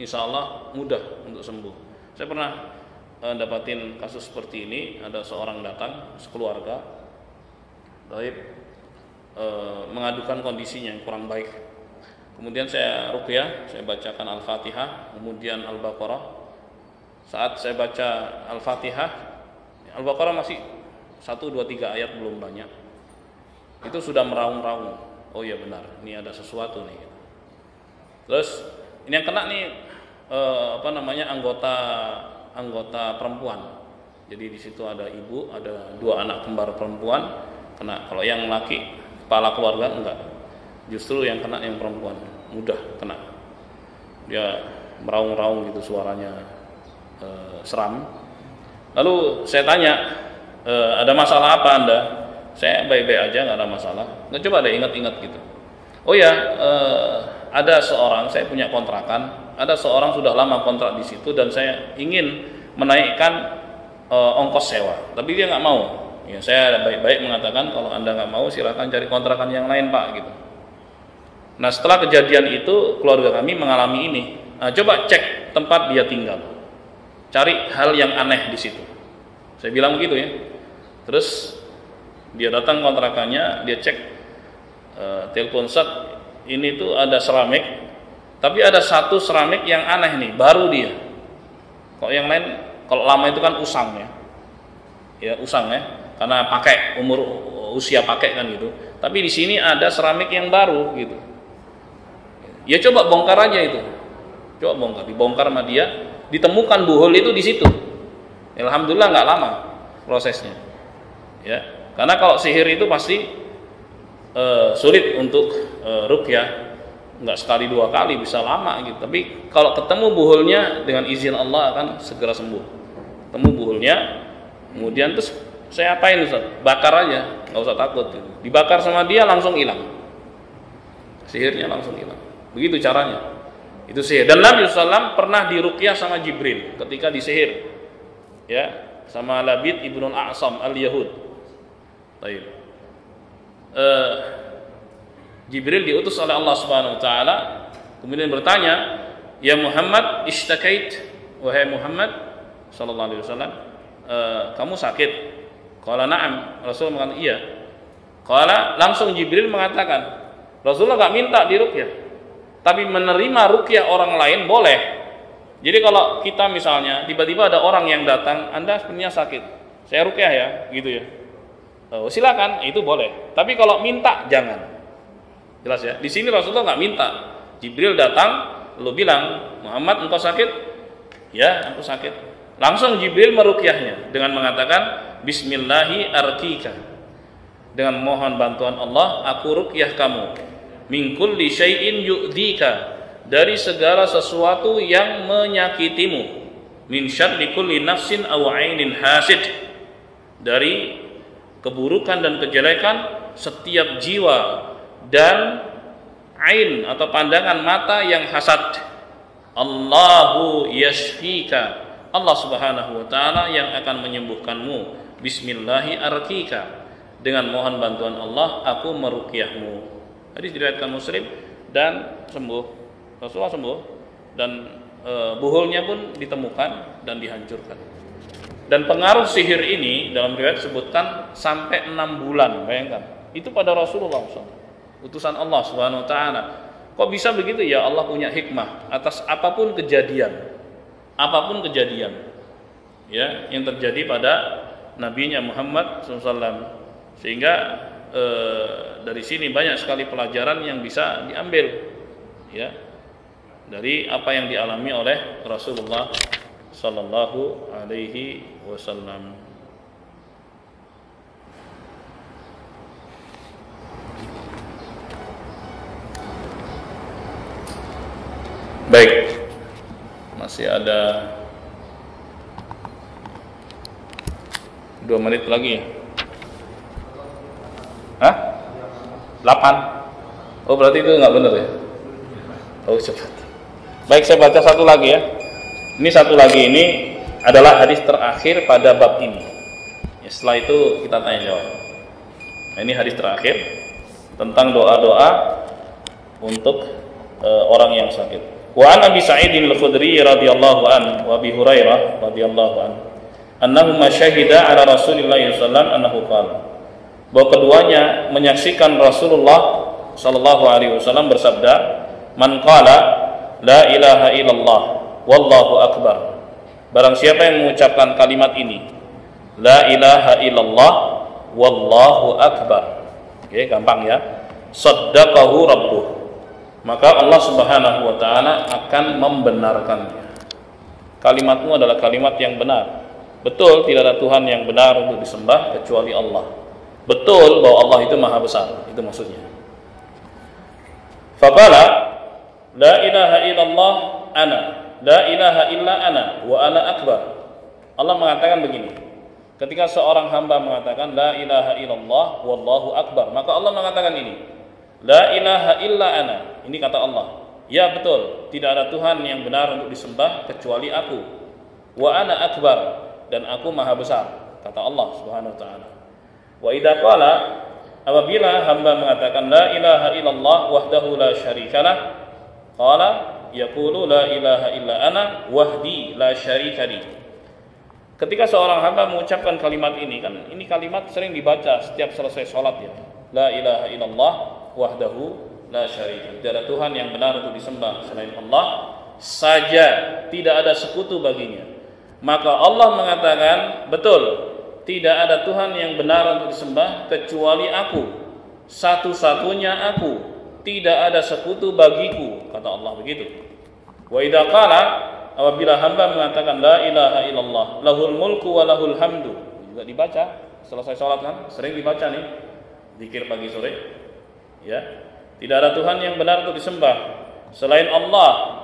Speaker 1: insya Allah mudah untuk sembuh. Saya pernah dapatin kasus seperti ini. Ada seorang datang, sekeluarga, Taib, mengadukan kondisinya yang kurang baik. Kemudian saya ruqyah, saya bacakan Al-Fatihah, kemudian Al-Baqarah. Saat saya baca Al-Fatihah, Al-Baqarah masih 1, 2, 3 ayat, belum banyak. Itu sudah meraung-raung. Oh iya benar, ini ada sesuatu nih. Terus ini yang kena nih anggota perempuan. Jadi di situ ada ibu, ada 2 anak kembar perempuan kena. Kalau yang laki, kepala keluarga enggak. Justru yang kena yang perempuan, mudah kena. Dia meraung-raung gitu, suaranya seram. Lalu saya tanya, ada masalah apa Anda? Saya baik-baik aja, nggak ada masalah. Nggak, coba deh ingat-ingat gitu. Oh ya, ada seorang, saya punya kontrakan, ada seorang sudah lama kontrak di situ dan saya ingin menaikkan ongkos sewa, tapi dia nggak mau. Ya, saya baik-baik mengatakan, kalau Anda nggak mau silakan cari kontrakan yang lain Pak gitu. Nah, setelah kejadian itu keluarga kami mengalami ini. Nah, coba cek tempat dia tinggal, cari hal yang aneh di situ. Saya bilang begitu ya. Terus dia datang kontrakannya, dia cek telepon set, ini tuh ada seramik, tapi ada satu seramik yang aneh nih, baru dia. Kalau yang lain, kalau lama itu kan usang ya usang ya, karena pakai usia pakai kan gitu. Tapi di sini ada seramik yang baru gitu. Ya coba bongkar aja itu, coba bongkar, dibongkar sama dia, ditemukan buhul itu di situ. Alhamdulillah nggak lama prosesnya, ya. Karena kalau sihir itu pasti sulit untuk ruqyah, nggak sekali 2 kali, bisa lama gitu. Tapi kalau ketemu buhulnya, dengan izin Allah akan segera sembuh. Ketemu buhulnya, kemudian terus saya apain Ustaz? Bakar aja, nggak usah takut. Dibakar sama dia langsung hilang, sihirnya langsung hilang. Begitu caranya. Itu sihir. Dan Nabi SAW pernah diruqyah sama Jibril ketika disihir, ya, sama Labid ibnul A'sam al-Yahud. Baik. Jibril diutus oleh Allah Subhanahu wa taala, kemudian bertanya, "Ya Muhammad, ishtakait?" Wahai Muhammad sallallahu alaihi wasallam, kamu sakit? Qala na'am. Rasul mengatakan iya. Qala, langsung Jibril mengatakan, Rasulullah enggak minta diruqyah, tapi menerima ruqyah orang lain boleh. Jadi kalau kita misalnya tiba-tiba ada orang yang datang, Anda sebenarnya sakit, saya ruqyah ya, gitu ya. Oh, silakan, itu boleh. Tapi kalau minta jangan. Jelas ya. Di sini Rasulullah nggak minta. Jibril datang, lalu bilang, Muhammad engkau sakit? Ya, aku sakit. Langsung Jibril meruqyahnya dengan mengatakan, Bismillahi arkika. Dengan mohon bantuan Allah, aku ruqyah kamu. Min kulli syai'in yu'dika. Dari segala sesuatu yang menyakitimu. Min syarri kulli nafsin aw 'ainin hasid. Dari keburukan dan kejelekan setiap jiwa dan ain atau pandangan mata yang hasad. Allahu yashfika. Allah Subhanahu wa taala yang akan menyembuhkanmu. Bismillahi arkika. Dengan mohon bantuan Allah aku meruqyahmu. Hadis diriwayatkan Muslim dan sembuh. Rasulullah sembuh dan buhulnya pun ditemukan dan dihancurkan. Dan pengaruh sihir ini dalam riwayat disebutkan sampai 6 bulan, bayangkan. Itu pada Rasulullah SAW, utusan Allah Subhanahu wa taala. Kok bisa begitu ya? Allah punya hikmah atas apapun kejadian ya yang terjadi pada nabinya Muhammad SAW. Sehingga dari sini banyak sekali pelajaran yang bisa diambil, ya, dari apa yang dialami oleh Rasulullah Sallallahu Alaihi Wasallam. Baik, masih ada 2 menit lagi ya? Hah? 8? Oh, berarti itu nggak benar ya? Oh, cepat. Baik, saya baca satu lagi ya. Ini satu lagi, ini adalah hadis terakhir pada bab ini. Ya, setelah itu kita tanya jawab. Nah, ini hadis terakhir tentang doa-doa untuk orang yang sakit. Wa an Abi Sa'id al-Khudri radhiyallahu anhu wa Abi Hurairah radhiyallahu anhu annahuma syahida ala Rasulillah sallallahu alaihi wasallam annahu qala, bahwa keduanya menyaksikan Rasulullah sallallahu alaihi wasallam bersabda, man qala la ilaha illallah wallahu akbar, barang siapa yang mengucapkan kalimat ini, la ilaha illallah wallahu akbar, oke, gampang ya, saddaqahu rabbuh, maka Allah Subhanahu wa taala akan membenarkannya. Kalimatmu adalah kalimat yang benar. Betul, tidak ada Tuhan yang benar untuk disembah kecuali Allah. Betul bahwa Allah itu maha besar, itu maksudnya. Faqala la ilaha illallah ana, la ilaha illa ana wa ana akbar. Allah mengatakan begini, ketika seorang hamba mengatakan la ilaha illallah wallahu akbar, maka Allah mengatakan ini, la ilaha illa ana. Ini kata Allah, ya betul, tidak ada Tuhan yang benar untuk disembah kecuali aku. Wa ana akbar, dan aku maha besar, kata Allah Subhanahu wa taala. Wa idza qala, apabila hamba mengatakan la ilaha illallah wahdahu la syarikalah, qala yaqulu la ilaha illa ana wahdi la syarikali. Ketika seorang hamba mengucapkan kalimat ini, kan ini kalimat sering dibaca setiap selesai sholat ya. La ilaha illallah wahdahu la syarika, tidak ada Tuhan yang benar untuk disembah selain Allah saja, tidak ada sekutu baginya. Maka Allah mengatakan, betul, tidak ada Tuhan yang benar untuk disembah kecuali aku, satu-satunya aku, tidak ada sekutu bagiku, kata Allah begitu. Wa idza qala, apabila hamba mengatakan la ilaha illallah lahul mulku wa lahul hamdu, juga dibaca selesai sholat, kan sering dibaca nih zikir pagi sore ya. Tidak ada Tuhan yang benar untuk disembah selain Allah,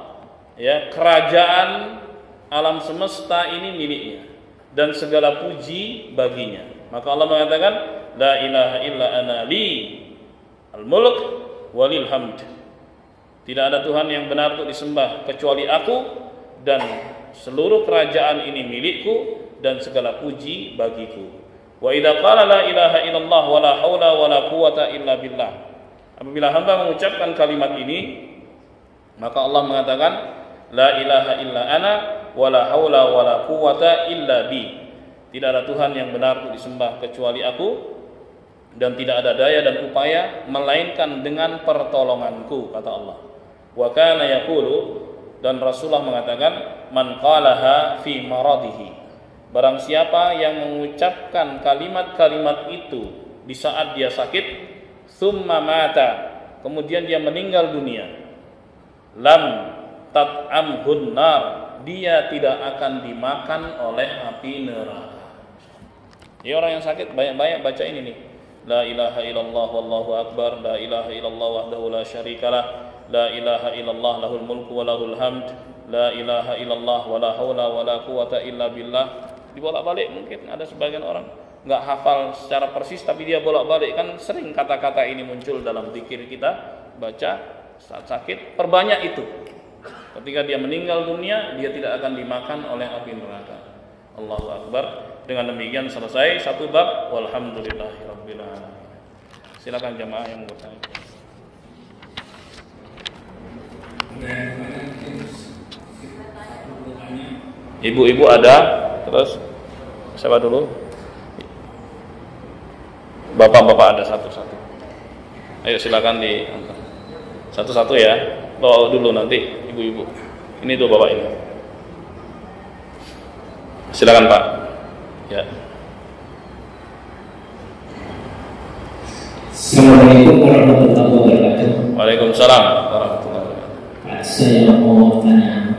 Speaker 1: ya, kerajaan alam semesta ini miliknya dan segala puji baginya. Maka Allah mengatakan la ilaha illa ana li al-mulk walil hamd, tidak ada Tuhan yang benar untuk disembah kecuali aku, dan seluruh kerajaan ini milikku dan segala puji bagiku. Wa idza qala la ilaha illallah wala haula wala quwata illa billah, apabila hamba mengucapkan kalimat ini, maka Allah mengatakan la ilaha illa ana wala haula wala quwata illa bi, tidak ada Tuhan yang benar untuk disembah kecuali aku, dan tidak ada daya dan upaya melainkan dengan pertolonganku, kata Allah. Wa kana yaqulu, dan Rasulullah mengatakan, man qalaha fi maradihi, barang siapa yang mengucapkan kalimat-kalimat itu di saat dia sakit, summa mata, kemudian dia meninggal dunia, lam tat'amhun nar, dia tidak akan dimakan oleh api neraka. Ya, orang yang sakit banyak-banyak baca ini nih, la ilaha illallah wallahu akbar, la ilaha illallah wahdahu la syarikalah, la ilaha illallah lahul mulku wa lahul hamd, la ilaha illallah wala haula wala quwata illa billah. Dibolak-balik, mungkin ada sebagian orang nggak hafal secara persis, tapi dia bolak-balik, kan sering kata-kata ini muncul dalam zikir kita baca saat sakit. Perbanyak itu. Ketika dia meninggal dunia, dia tidak akan dimakan oleh api neraka. Allahu akbar. Dengan demikian selesai satu bab. Walhamdulillahirabbil alamin. Silakan jamaah yang bertanya. Ibu-ibu ada, terus siapa dulu? Bapak-bapak ada satu-satu. Ayo silakan diantar. Satu-satu ya. Bawa dulu nanti ibu-ibu. Ini tuh bapak ini. Silakan Pak. Ya.
Speaker 2: Assalamualaikum warahmatullahi wabarakatuh.
Speaker 1: Waalaikumsalam warahmatullahi wabarakatuh.
Speaker 2: Pak, saya mau tanya,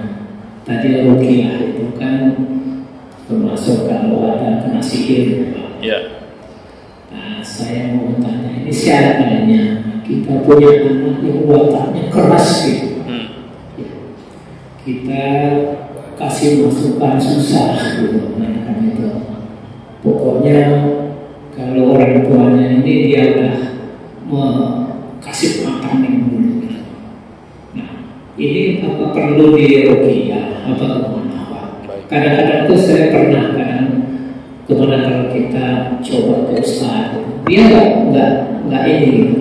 Speaker 2: tadi ruqyah itu kan termasuk kalau ada kena sihir.
Speaker 1: Ya.
Speaker 2: Nah, saya mau tanya, ini syaratnya kita punya anak yang wataknya keras gitu. Kita kasih masukan susah gitu, itu. Pokoknya kalau orang tuanya ini dia udah kasih makan dulu gitu. Nah, ini apa perlu diruqyah apa kemana Pak? Kadang-kadang tuh saya pernah kan kemana kalau kita coba ke ustaz, dia nggak ini gitu.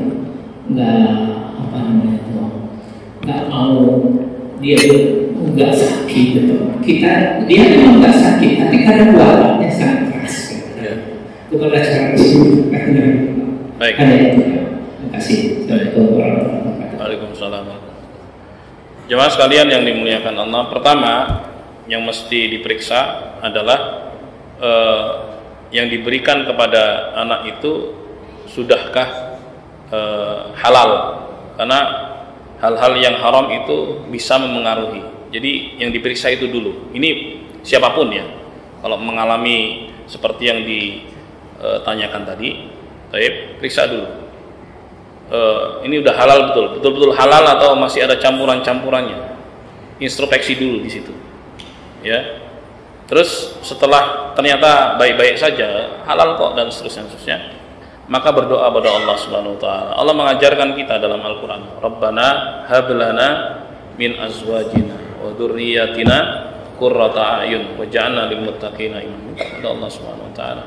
Speaker 2: Nggak apa namanya itu, nggak mau, dia nggak sakit gitu. Dia memang nggak sakit, tapi kadang wataknya sangat keras gitu. Kepada cara disini.
Speaker 1: Baik.
Speaker 2: Ada itu. Terima kasih.
Speaker 1: Waalaikumsalam. Jemaah sekalian yang dimuliakan Allah, pertama yang mesti diperiksa adalah yang diberikan kepada anak itu sudahkah halal, karena hal-hal yang haram itu bisa memengaruhi. Jadi yang diperiksa itu dulu. Ini siapapun ya, kalau mengalami seperti yang ditanyakan tadi, periksa dulu. Ini udah halal betul-betul halal atau masih ada campuran-campurannya. Introspeksi dulu di situ. Ya. Terus setelah ternyata baik-baik saja, halal kok dan seterusnya, maka berdoa pada Allah Subhanahu wa taala. Allah mengajarkan kita dalam Al-Qur'an, "Rabbana hab lana min azwajina wa dzurriyyatina qurrata a'yun waj'alna lil muttaqina imama." Kata Allah Subhanahu wa taala.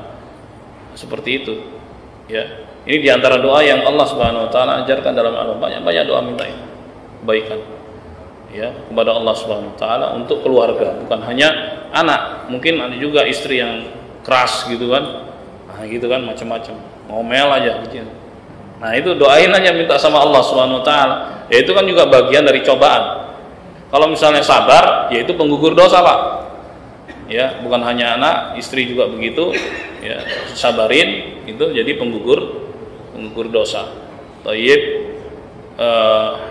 Speaker 1: Seperti itu. Ya. Ini di antara doa yang Allah Subhanahu wa taala ajarkan dalam Al-Qur'an. Banyak doa minta kebaikan. Ya, kepada Allah Subhanahu wa taala untuk keluarga, bukan hanya anak. Mungkin ada juga istri yang keras gitu kan. Nah, gitu kan macam-macam. Ngomel aja gitu. Nah, itu doain aja minta sama Allah Subhanahu wa taala. Ya itu kan juga bagian dari cobaan. Kalau misalnya sabar, ya itu penggugur dosa, Pak. Ya, bukan hanya anak, istri juga begitu. Ya, sabarin itu jadi penggugur dosa. Thayyib.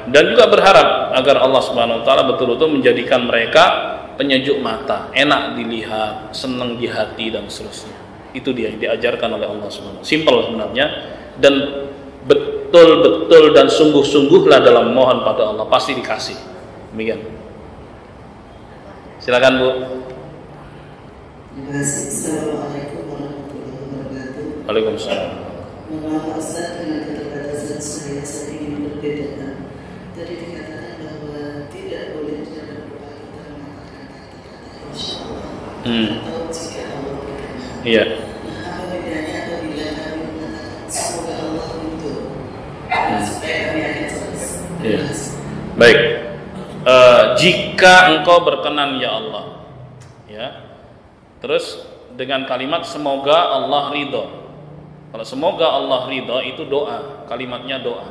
Speaker 1: Dan juga berharap agar Allah Subhanahu wa taala betul-betul menjadikan mereka penyejuk mata, enak dilihat, senang di hati dan seterusnya. Itu dia yang diajarkan oleh Allah Subhanahu wa taala. Simpel sebenarnya, dan betul-betul dan sungguh-sungguhlah dalam mohon pada Allah, pasti dikasih. Demikian. Silakan Bu.
Speaker 3: Terima kasih. Assalamualaikum warahmatullahi wabarakatuh.
Speaker 1: Waalaikumsalam.
Speaker 3: Mohon Ustaz, dengan keterbatasan saya ingin berbeda. Tadi dikatakan bahwa tidak boleh dalam doa kita mengatakan kata-kata insyaallah atau jika Allah berkenan.
Speaker 1: Iya.
Speaker 3: Nah, apa bedanya apabila kami mengatakan semoga Allah ridho supaya kami akan jelas.
Speaker 1: Iya. Baik. Jika engkau berkenan ya Allah, ya. Terus dengan kalimat semoga Allah ridho. Kalau semoga Allah ridho itu doa, kalimatnya doa.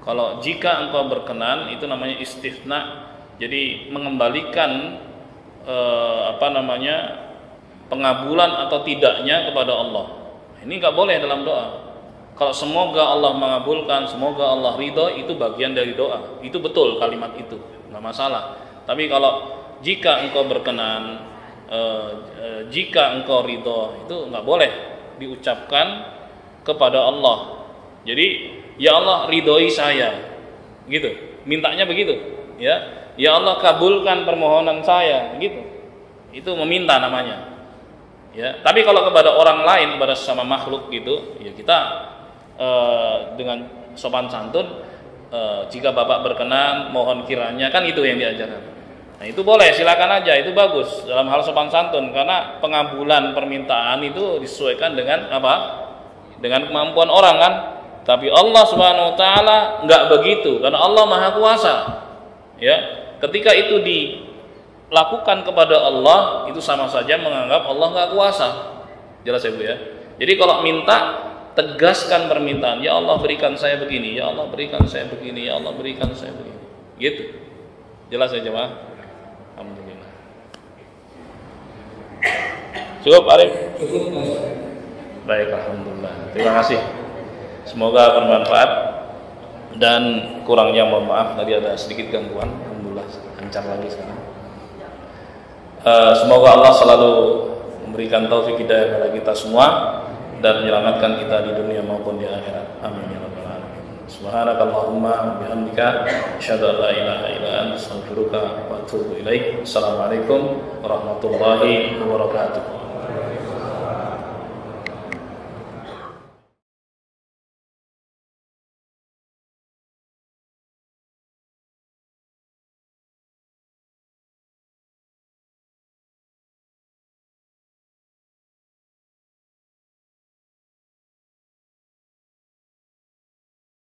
Speaker 1: Kalau jika engkau berkenan itu namanya istithna. Jadi mengembalikan pengabulan atau tidaknya kepada Allah. Ini nggak boleh dalam doa. Kalau semoga Allah mengabulkan, semoga Allah ridho, itu bagian dari doa. Itu betul kalimat itu, nggak masalah. Tapi kalau jika engkau berkenan, jika engkau ridho, itu nggak boleh diucapkan kepada Allah. Jadi ya Allah ridhoi saya, gitu. Mintanya begitu, ya. Ya Allah kabulkan permohonan saya, gitu. Itu meminta namanya. Ya. Tapi kalau kepada orang lain, kepada sesama makhluk gitu, ya kita dengan sopan santun, jika Bapak berkenan, mohon kiranya, kan itu yang diajarkan. Nah itu boleh, silakan aja, itu bagus dalam hal sopan santun, karena pengabulan permintaan itu disesuaikan dengan apa? Dengan kemampuan orang kan. Tapi Allah Subhanahu wa taala enggak begitu, karena Allah Maha Kuasa. Ya, ketika itu dilakukan kepada Allah, itu sama saja menganggap Allah enggak kuasa. Jelas ya Bu ya. Jadi kalau minta, tegaskan permintaan, ya Allah berikan saya begini, ya Allah berikan saya begini, ya Allah berikan saya begini. Gitu. Jelas ya jemaah? Alhamdulillah. Cukup Arif?
Speaker 2: Cukup.
Speaker 1: Baik, alhamdulillah. Terima kasih. Semoga bermanfaat, dan kurangnya mohon maaf, tadi ada sedikit gangguan. Alhamdulillah lancar lagi sekarang. Semoga Allah selalu memberikan taufik hidayah kepada kita semua dan menyelamatkan kita di dunia maupun di akhirat. Amin ya rabbal alamin. Subhanakallahumma bihamdika asyhadu an la ilaha illa anta astaghfiruka wa atubu ilaik. Assalamualaikum warahmatullahi wabarakatuh.